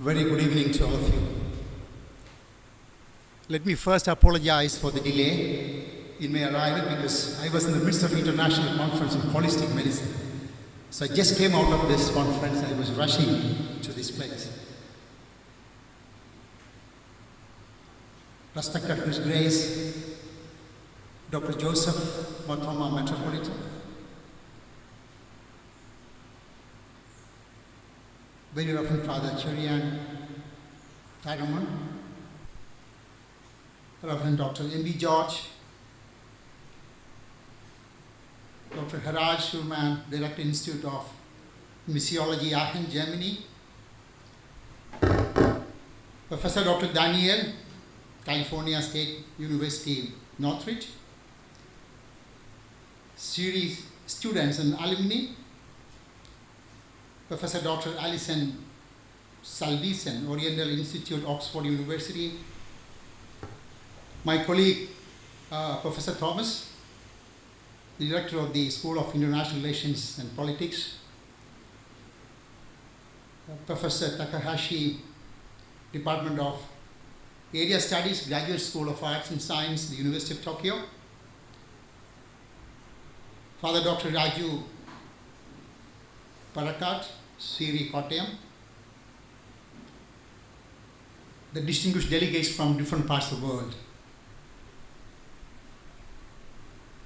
Very good evening to all of you. Let me first apologize for the delay in my arrival because I was in the midst of international conference in holistic medicine. So I just came out of this conference and I was rushing to this place. Respected His Grace, Dr. Joseph Mathoma Metropolitan, Very Reverend Father Syriac, Reverend Dr. M.B. George, Dr. Harald Schulman, Director Institute of Missiology, Aachen, Germany, Professor Dr. Daniel, California State University, Northridge, SEERI students and alumni, Professor Dr. Alison Salvesen, Oriental Institute, Oxford University, my colleague, Professor Thomas, the Director of the School of International Relations and Politics, Professor Takahashi, Department of Area Studies, Graduate School of Arts and Science, the University of Tokyo, Father Dr. Raju Parakat, SEERI, Kottayam, the distinguished delegates from different parts of the world,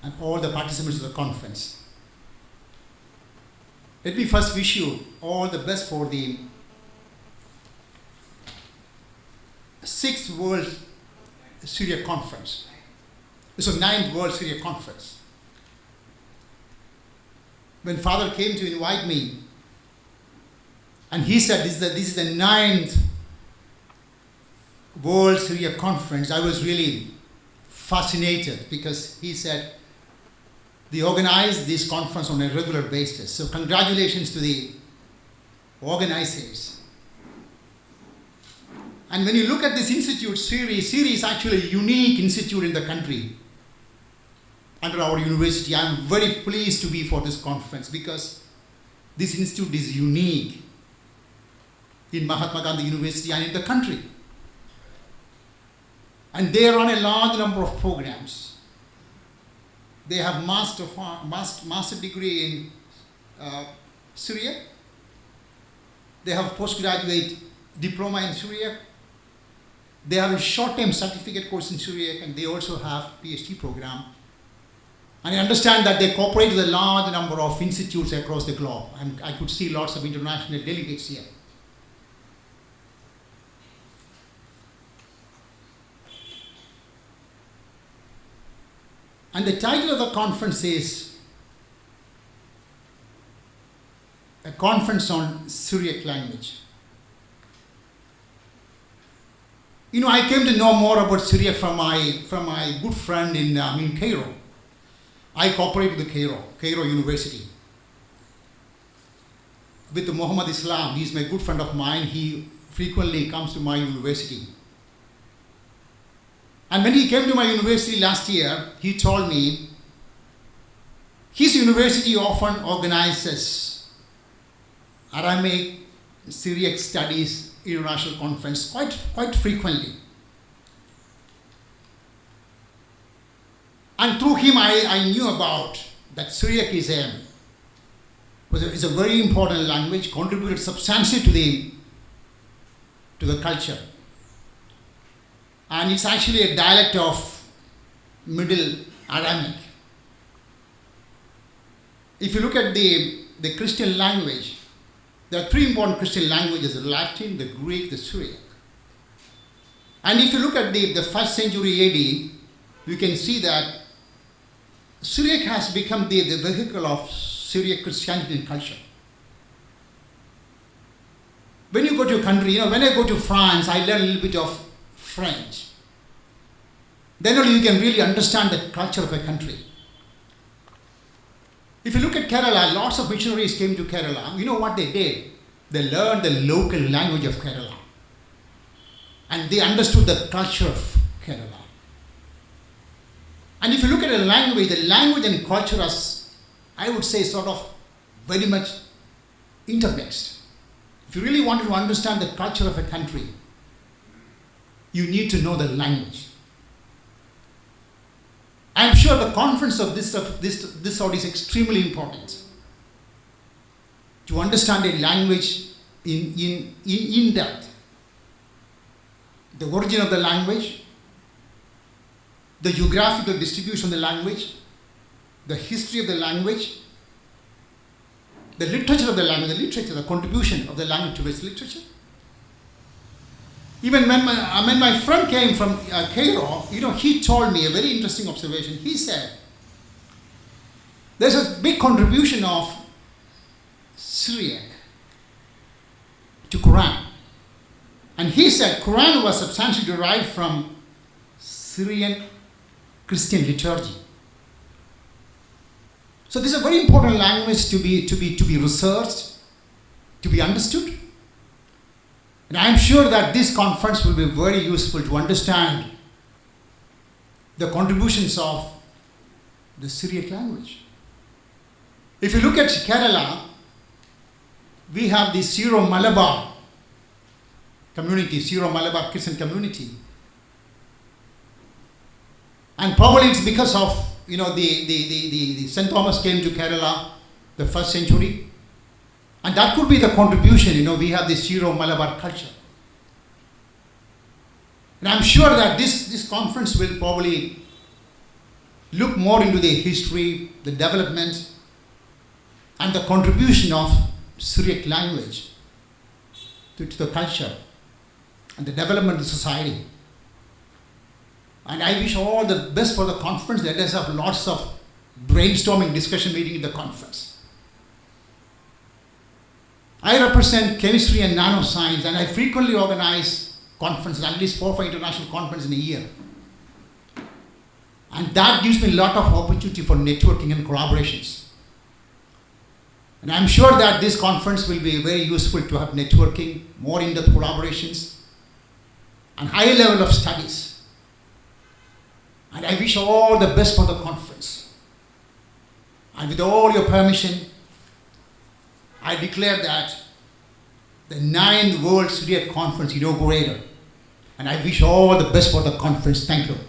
and all the participants of the conference. Let me first wish you all the best for the 6th World Syriac Conference. So 9th World Syriac Conference. When Father came to invite me, and he said this is the 9th World Syriac Conference, I was really fascinated because he said they organize this conference on a regular basis. So congratulations to the organizers. And when you look at this institute, SEERI is actually a unique institute in the country. Under our university, I am very pleased to be for this conference because this institute is unique in Mahatma Gandhi University and in the country. And they run a large number of programs. They have master degree in Syriac. They have postgraduate diploma in Syriac. They have a short-term certificate course in Syriac, and they also have PhD program. And I understand that they cooperate with a large number of institutes across the globe. And I could see lots of international delegates here. And the title of the conference is A Conference on Syriac Language. You know, I came to know more about Syriac from my good friend in Cairo. I cooperate with Cairo University. With Muhammad Islam, he's my good friend of mine. He frequently comes to my university. And when he came to my university last year, he told me his university often organizes Aramaic Syriac Studies International Conference quite frequently. And through him, I knew about that Syriac is a very important language, contributed substantially to the culture. And it's actually a dialect of Middle Aramaic. If you look at the Christian language, there are 3 important Christian languages: the Latin, the Greek, the Syriac. And if you look at the 1st century AD, you can see that Syriac has become the vehicle of Syriac Christianity and culture. When you go to a country, when I go to France, I learn a little bit of French. Then only you can really understand the culture of a country. If you look at Kerala, lots of missionaries came to Kerala. You know what they did? They learned the local language of Kerala. And they understood the culture of Kerala. And if you look at the language and culture are, I would say, sort of very much intermixed. If you really wanted to understand the culture of a country, you need to know the language. I'm sure the conference of this sort is extremely important. To understand a language in depth. The origin of the language, the geographical distribution of the language, the history of the language, the literature of the language, the contribution of the language to its literature. Even when my friend came from Cairo, he told me a very interesting observation. He said, there's a big contribution of Syriac to Quran. And he said Quran was substantially derived from Syrian Christian liturgy. So this is a very important language to be researched, to be understood. And I am sure that this conference will be very useful to understand the contributions of the Syriac language. If you look at Kerala, we have the Syro-Malabar community, Syro-Malabar Christian community. And probably it's because of, the St. Thomas came to Kerala the 1st century. And that could be the contribution, we have the Syro-Malabar culture. And I'm sure that this conference will probably look more into the history, the development, and the contribution of Syriac language to the culture and the development of society. And I wish all the best for the conference. Let us have lots of brainstorming discussion meeting in the conference. I represent chemistry and nanoscience, and I frequently organize conferences, at least 4 or 5 international conferences in a year. And that gives me a lot of opportunity for networking and collaborations. And I'm sure that this conference will be very useful to have networking, more in-depth collaborations, and higher level of studies. And I wish all the best for the conference. And with all your permission, I declare that the 9th World Syriac Conference inaugurated. And I wish all the best for the conference. Thank you.